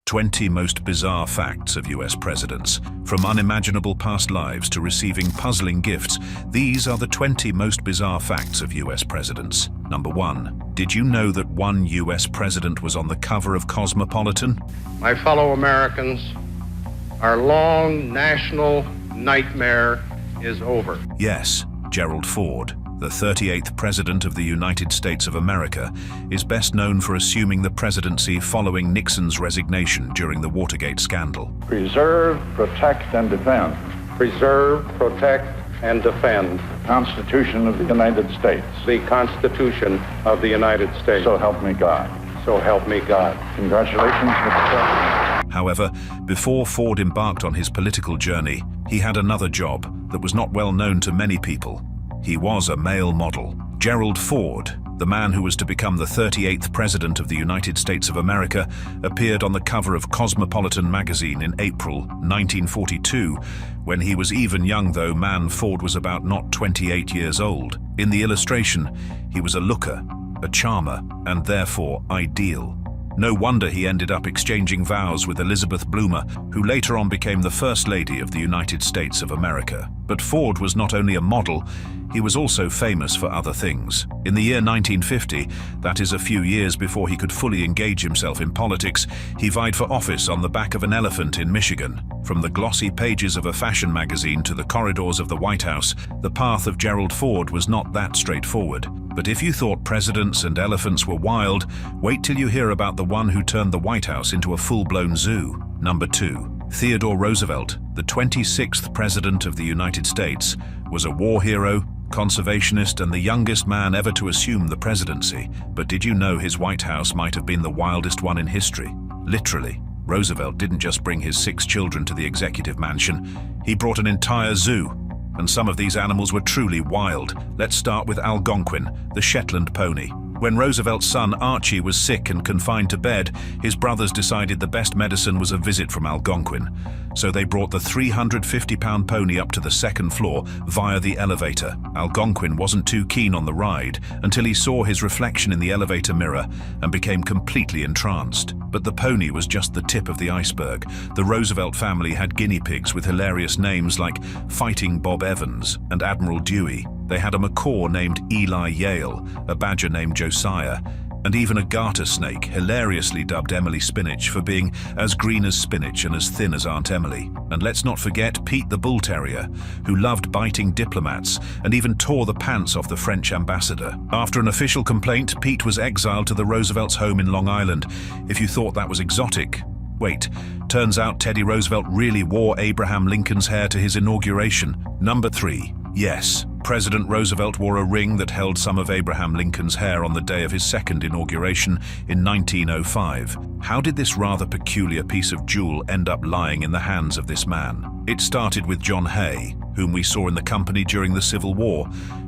20 most bizarre facts of US presidents. From unimaginable past lives to receiving puzzling gifts, these are the 20 most bizarre facts of US presidents. Number 1. Did you know that one US president was on the cover of Cosmopolitan? My fellow Americans, our long national nightmare is over. Yes, Gerald Ford, the 38th President of the United States of America, is best known for assuming the presidency following Nixon's resignation during the Watergate scandal. Preserve, protect, and defend. Preserve, protect, and defend The Constitution of the United States. the Constitution of the United States. So help me God. So help me God. Congratulations, Mr. President. However, before Ford embarked on his political journey, he had another job that was not well known to many people. He was a male model. Gerald Ford, the man who was to become the 38th President of the United States of America, appeared on the cover of Cosmopolitan magazine in April 1942. When he was even young, though, Ford was about not 28 years old. In the illustration, he was a looker, a charmer, and therefore ideal. No wonder he ended up exchanging vows with Elizabeth Bloomer, who later on became the First Lady of the United States of America. But Ford was not only a model, he was also famous for other things. In the year 1950, that is a few years before he could fully engage himself in politics, he vied for office on the back of an elephant in Michigan. From the glossy pages of a fashion magazine to the corridors of the White House, the path of Gerald Ford was not that straightforward. But if you thought presidents and elephants were wild, wait till you hear about the one who turned the White House into a full-blown zoo. Number 2. Theodore Roosevelt, the 26th President of the United States, was a war hero, conservationist, and the youngest man ever to assume the presidency. But did you know his White House might have been the wildest one in history? Literally, Roosevelt didn't just bring his 6 children to the executive mansion, he brought an entire zoo. And some of these animals were truly wild. Let's start with Algonquin, the Shetland pony. When Roosevelt's son Archie was sick and confined to bed, his brothers decided the best medicine was a visit from Algonquin. So they brought the 350-pound pony up to the 2nd floor via the elevator. Algonquin wasn't too keen on the ride until he saw his reflection in the elevator mirror and became completely entranced. But the pony was just the tip of the iceberg. The Roosevelt family had guinea pigs with hilarious names like Fighting Bob Evans and Admiral Dewey. They had a macaw named Eli Yale, a badger named Josiah, and even a garter snake, hilariously dubbed Emily Spinach for being as green as spinach and as thin as Aunt Emily. And let's not forget Pete the Bull Terrier, who loved biting diplomats and even tore the pants off the French ambassador. After an official complaint, Pete was exiled to the Roosevelt's home in Long Island. If you thought that was exotic, wait, turns out Teddy Roosevelt really wore Abraham Lincoln's hair to his inauguration. Number 3. Yes, President Roosevelt wore a ring that held some of Abraham Lincoln's hair on the day of his 2nd inauguration in 1905. How did this rather peculiar piece of jewel end up lying in the hands of this man? It started with John Hay, whom we saw in the company during the Civil War,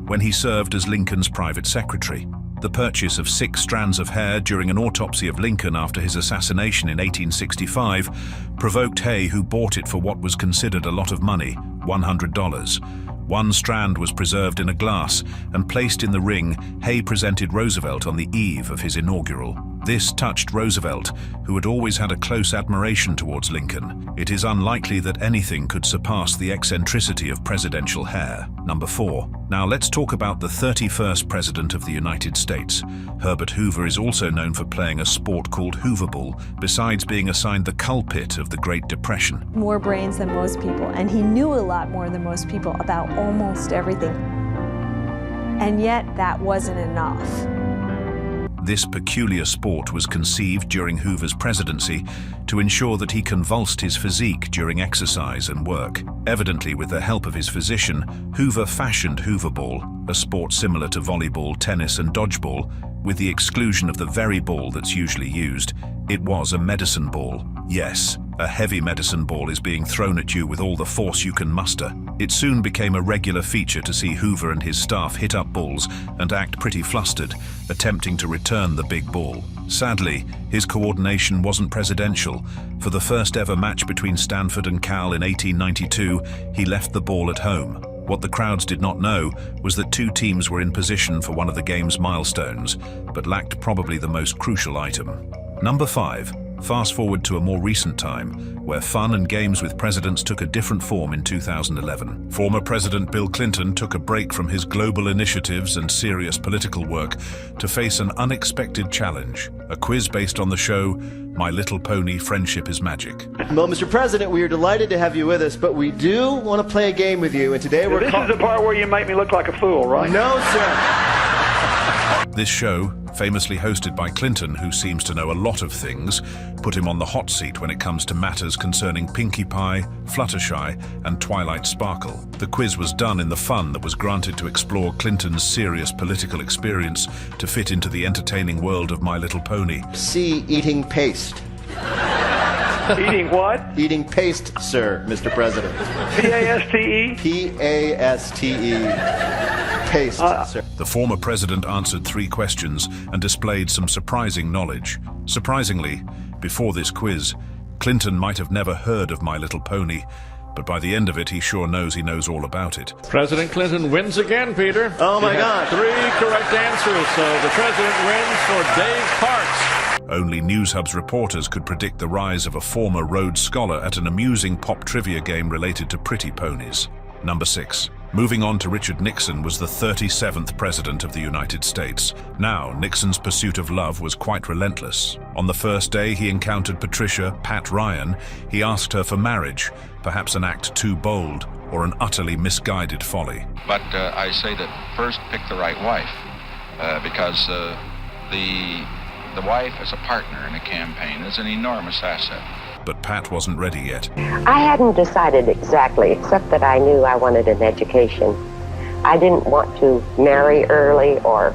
when he served as Lincoln's private secretary. The purchase of 6 strands of hair during an autopsy of Lincoln after his assassination in 1865 provoked Hay, who bought it for what was considered a lot of money, $100. One strand was preserved in a glass and placed in the ring Hay presented Roosevelt on the eve of his inaugural. This touched Roosevelt, who had always had a close admiration towards Lincoln. It is unlikely that anything could surpass the eccentricity of presidential hair. Number 4. Now let's talk about the 31st President of the United States. Herbert Hoover is also known for playing a sport called Hooverball, besides being assigned the culprit of the Great Depression. More brains than most people, and he knew a lot more than most people about almost everything. And yet that wasn't enough. This peculiar sport was conceived during Hoover's presidency to ensure that he convulsed his physique during exercise and work. Evidently, with the help of his physician, Hoover fashioned Hooverball, a sport similar to volleyball, tennis, and dodgeball, with the exclusion of the very ball that's usually used. It was a medicine ball. Yes, a heavy medicine ball is being thrown at you with all the force you can muster. It soon became a regular feature to see Hoover and his staff hit up balls and act pretty flustered, attempting to return the big ball. Sadly, his coordination wasn't presidential. For the first ever match between Stanford and Cal in 1892, he left the ball at home. What the crowds did not know was that 2 teams were in position for one of the game's milestones, but lacked probably the most crucial item. Number 5. Fast forward to a more recent time, where fun and games with presidents took a different form in 2011. Former President Bill Clinton took a break from his global initiatives and serious political work to face an unexpected challenge, a quiz based on the show My Little Pony: Friendship is Magic. Well, Mr. President, we are delighted to have you with us, but we do want to play a game with you, and today we're... This is the part where you make me look like a fool, right? No, sir. This show, famously hosted by Clinton, who seems to know a lot of things, put him on the hot seat when it comes to matters concerning Pinkie Pie, Fluttershy, and Twilight Sparkle. The quiz was done in the fun that was granted to explore Clinton's serious political experience to fit into the entertaining world of My Little Pony. C, eating paste. Eating what? Eating paste, sir, Mr. President. P-A-S-T-E? P-A-S-T-E. Paste, sir. The former president answered 3 questions and displayed some surprising knowledge. Surprisingly, before this quiz, Clinton might have never heard of My Little Pony, but by the end of it, he sure knows he knows all about it. President Clinton wins again, Peter. Oh my God. 3 correct answers, so the president wins for Dave Parks. Only Newshub's reporters could predict the rise of a former Rhodes Scholar at an amusing pop trivia game related to pretty ponies. Number 6. Moving on to Richard Nixon was the 37th President of the United States. Now, Nixon's pursuit of love was quite relentless. On the first day he encountered Patricia, Pat Ryan, he asked her for marriage, perhaps an act too bold or an utterly misguided folly. But I say that first pick the right wife, because the wife as a partner in a campaign is an enormous asset. But Pat wasn't ready yet. I hadn't decided exactly, except that I knew I wanted an education. I didn't want to marry early or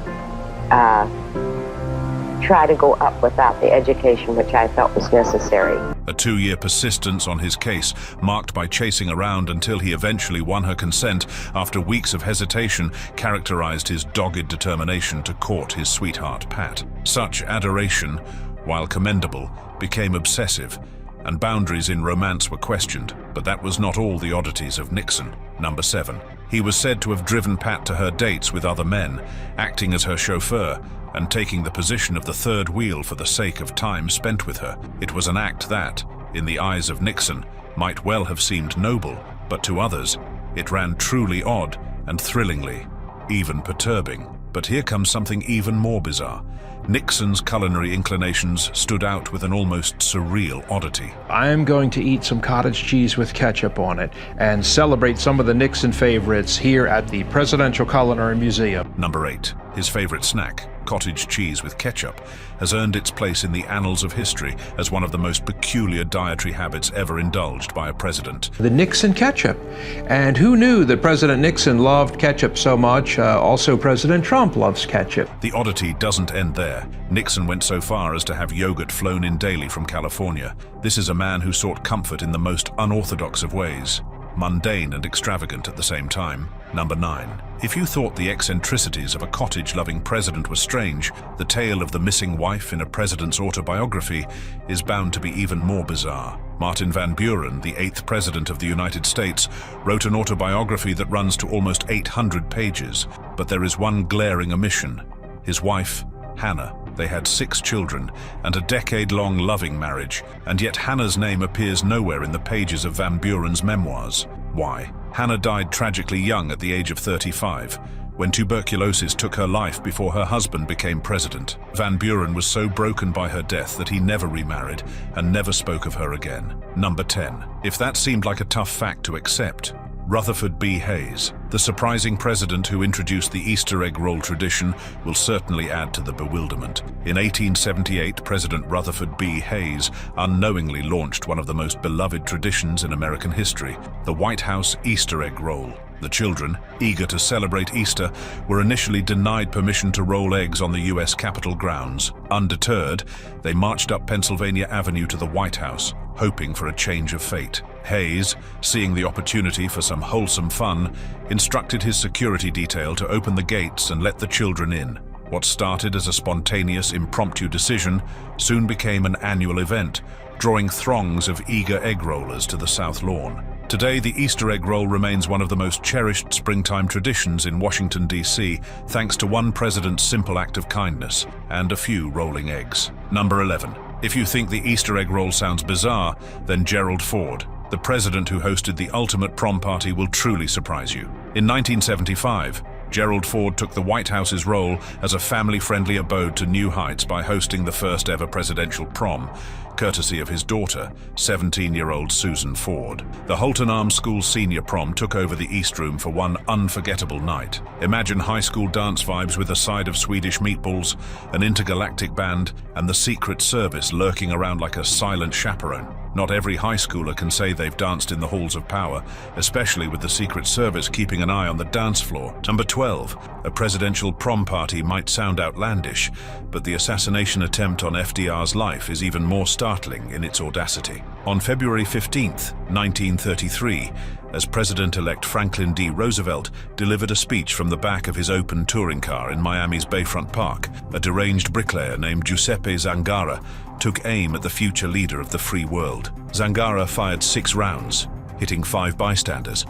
try to go up without the education which I felt was necessary. A 2-year persistence on his case, marked by chasing around until he eventually won her consent after weeks of hesitation, characterized his dogged determination to court his sweetheart, Pat. Such adoration, while commendable, became obsessive, and boundaries in romance were questioned. But that was not all the oddities of Nixon. Number 7. He was said to have driven Pat to her dates with other men, acting as her chauffeur, and taking the position of the third wheel for the sake of time spent with her. It was an act that, in the eyes of Nixon, might well have seemed noble, but to others, it ran truly odd and thrillingly, even perturbing. But here comes something even more bizarre. Nixon's culinary inclinations stood out with an almost surreal oddity. I'm going to eat some cottage cheese with ketchup on it and celebrate some of the Nixon favorites here at the Presidential Culinary Museum. Number 8. His favorite snack, cottage cheese with ketchup, has earned its place in the annals of history as one of the most peculiar dietary habits ever indulged by a president. The Nixon ketchup. And who knew that President Nixon loved ketchup so much? Also, President Trump loves ketchup. The oddity doesn't end there. Nixon went so far as to have yogurt flown in daily from California. This is a man who sought comfort in the most unorthodox of ways, mundane and extravagant at the same time. Number 9. If you thought the eccentricities of a cottage-loving president were strange, the tale of the missing wife in a president's autobiography is bound to be even more bizarre. Martin Van Buren, the 8th President of the United States, wrote an autobiography that runs to almost 800 pages. But there is one glaring omission. His wife, Hannah. They had 6 children and a decade-long loving marriage, and yet Hannah's name appears nowhere in the pages of Van Buren's memoirs. Why? Hannah died tragically young at the age of 35, when tuberculosis took her life before her husband became president. Van Buren was so broken by her death that he never remarried and never spoke of her again. Number 10. If that seemed like a tough fact to accept, Rutherford B. Hayes, the surprising president who introduced the Easter egg roll tradition, will certainly add to the bewilderment. In 1878, President Rutherford B. Hayes unknowingly launched one of the most beloved traditions in American history, the White House Easter egg roll. The children, eager to celebrate Easter, were initially denied permission to roll eggs on the U.S. Capitol grounds. Undeterred, they marched up Pennsylvania Avenue to the White House, hoping for a change of fate. Hayes, seeing the opportunity for some wholesome fun, instructed his security detail to open the gates and let the children in. What started as a spontaneous, impromptu decision soon became an annual event, drawing throngs of eager egg rollers to the South Lawn. Today, the Easter egg roll remains one of the most cherished springtime traditions in Washington, D.C., thanks to one president's simple act of kindness and a few rolling eggs. Number 11. If you think the Easter egg roll sounds bizarre, then Gerald Ford, the president who hosted the ultimate prom party, will truly surprise you. In 1975, Gerald Ford took the White House's role as a family-friendly abode to new heights by hosting the first ever presidential prom, courtesy of his daughter, 17-year-old Susan Ford. The Holton Arms School senior prom took over the East Room for one unforgettable night. Imagine high school dance vibes with a side of Swedish meatballs, an intergalactic band, and the Secret Service lurking around like a silent chaperone. Not every high schooler can say they've danced in the halls of power, especially with the Secret Service keeping an eye on the dance floor. Number 12. A presidential prom party might sound outlandish, but the assassination attempt on FDR's life is even more startling in its audacity. On February 15, 1933, as President-elect Franklin D. Roosevelt delivered a speech from the back of his open touring car in Miami's Bayfront Park, a deranged bricklayer named Giuseppe Zangara took aim at the future leader of the free world. Zangara fired 6 rounds, hitting 5 bystanders,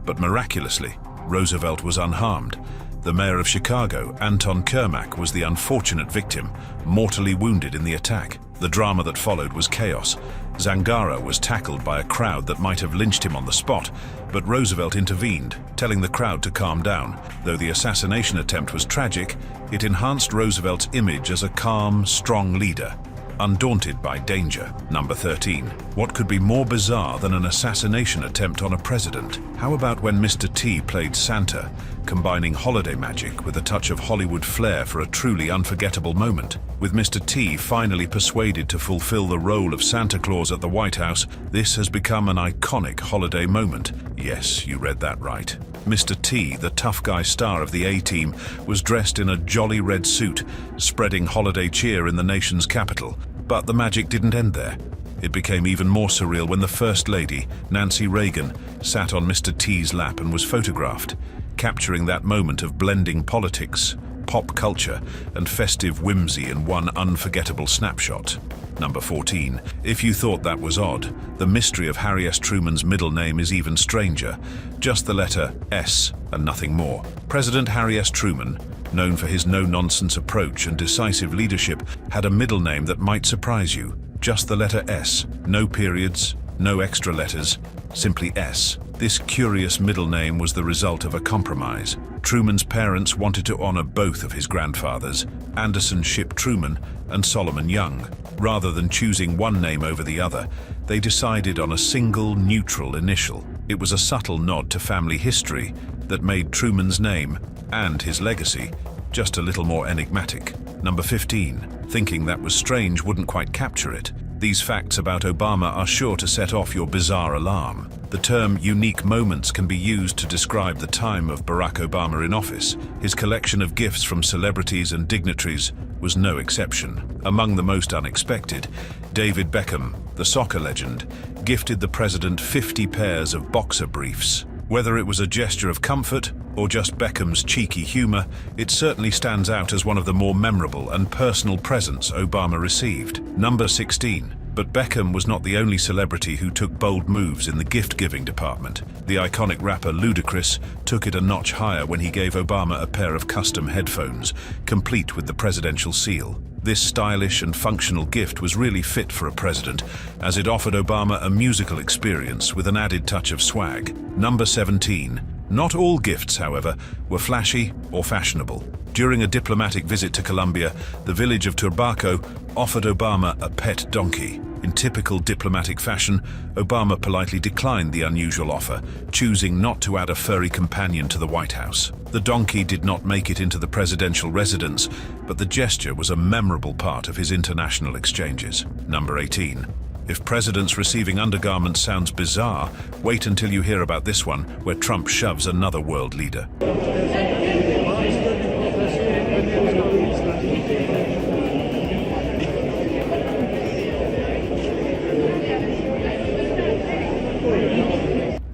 but miraculously, Roosevelt was unharmed. The mayor of Chicago, Anton Kermack, was the unfortunate victim, mortally wounded in the attack. The drama that followed was chaos. Zangara was tackled by a crowd that might have lynched him on the spot, but Roosevelt intervened, telling the crowd to calm down. Though the assassination attempt was tragic, it enhanced Roosevelt's image as a calm, strong leader, undaunted by danger. Number 13. What could be more bizarre than an assassination attempt on a president? How about when Mr. T played Santa, combining holiday magic with a touch of Hollywood flair for a truly unforgettable moment? With Mr. T finally persuaded to fulfill the role of Santa Claus at the White House, this has become an iconic holiday moment. Yes, you read that right. Mr. T, the tough guy star of the A-Team, was dressed in a jolly red suit, spreading holiday cheer in the nation's capital. But the magic didn't end there. It became even more surreal when the First Lady, Nancy Reagan, sat on Mr. T's lap and was photographed, capturing that moment of blending politics, pop culture, and festive whimsy in one unforgettable snapshot. Number 14. If you thought that was odd, the mystery of Harry S. Truman's middle name is even stranger. Just the letter S and nothing more. President Harry S. Truman, known for his no-nonsense approach and decisive leadership, had a middle name that might surprise you. Just the letter S. No periods, no extra letters, simply S. This curious middle name was the result of a compromise. Truman's parents wanted to honor both of his grandfathers, Anderson Shipp Truman and Solomon Young. Rather than choosing one name over the other, they decided on a single neutral initial. It was a subtle nod to family history that made Truman's name and his legacy just a little more enigmatic. Number 15. Thinking that was strange wouldn't quite capture it. These facts about Obama are sure to set off your bizarre alarm. The term unique moments can be used to describe the time of Barack Obama in office. His collection of gifts from celebrities and dignitaries was no exception. Among the most unexpected, David Beckham, the soccer legend, gifted the president 50 pairs of boxer briefs. Whether it was a gesture of comfort or just Beckham's cheeky humor, it certainly stands out as one of the more memorable and personal presents Obama received. Number 16. But Beckham was not the only celebrity who took bold moves in the gift-giving department. The iconic rapper Ludacris took it a notch higher when he gave Obama a pair of custom headphones, complete with the presidential seal. This stylish and functional gift was really fit for a president, as it offered Obama a musical experience with an added touch of swag. Number 17. Not all gifts, however, were flashy or fashionable. During a diplomatic visit to Colombia, the village of Turbaco offered Obama a pet donkey. In typical diplomatic fashion, Obama politely declined the unusual offer, choosing not to add a furry companion to the White House. The donkey did not make it into the presidential residence, but the gesture was a memorable part of his international exchanges. Number 18. If presidents receiving undergarments sounds bizarre, wait until you hear about this one, where Trump shoves another world leader.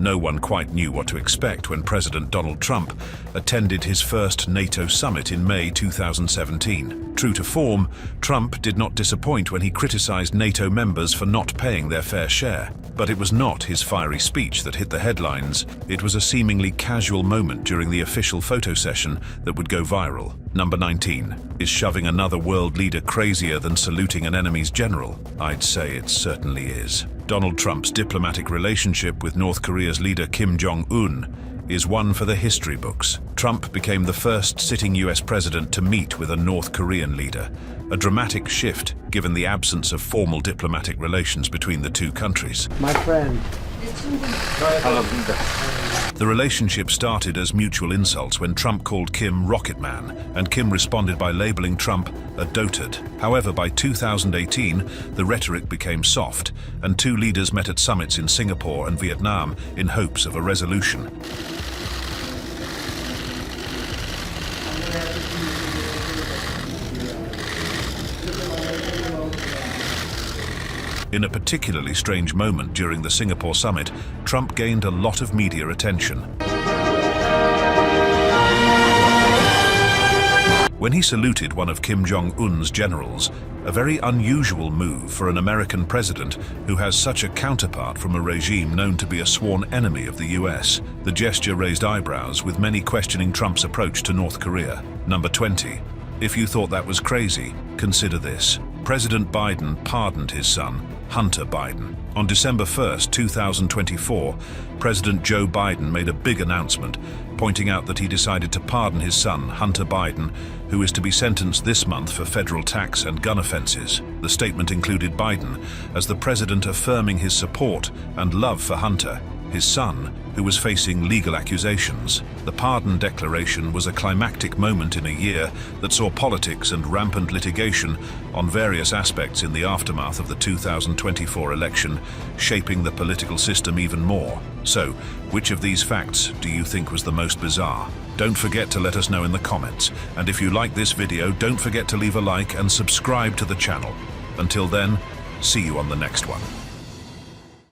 No one quite knew what to expect when President Donald Trump attended his first NATO summit in May 2017. True to form, Trump did not disappoint when he criticized NATO members for not paying their fair share. But it was not his fiery speech that hit the headlines. It was a seemingly casual moment during the official photo session that would go viral. Number 19. Is shoving another world leader crazier than saluting an enemy's general? I'd say it certainly is. Donald Trump's diplomatic relationship with North Korea's leader Kim Jong-un is one for the history books. Trump became the first sitting US president to meet with a North Korean leader, a dramatic shift given the absence of formal diplomatic relations between the two countries. My friend. The relationship started as mutual insults when Trump called Kim Rocket Man, and Kim responded by labeling Trump a dotard. However, by 2018, the rhetoric became soft, and two leaders met at summits in Singapore and Vietnam in hopes of a resolution. In a particularly strange moment during the Singapore summit, Trump gained a lot of media attention. When he saluted one of Kim Jong-un's generals, a very unusual move for an American president who has such a counterpart from a regime known to be a sworn enemy of the US. The gesture raised eyebrows, with many questioning Trump's approach to North Korea. Number 20. If you thought that was crazy, consider this. President Biden pardoned his son, Hunter Biden. On December 1st, 2024, President Joe Biden made a big announcement, pointing out that he decided to pardon his son, Hunter Biden, who is to be sentenced this month for federal tax and gun offenses. The statement included Biden as the president affirming his support and love for Hunter, his son, who was facing legal accusations. The pardon declaration was a climactic moment in a year that saw politics and rampant litigation on various aspects in the aftermath of the 2024 election, shaping the political system even more. So, which of these facts do you think was the most bizarre? Don't forget to let us know in the comments. And if you like this video, don't forget to leave a like and subscribe to the channel. Until then, see you on the next one.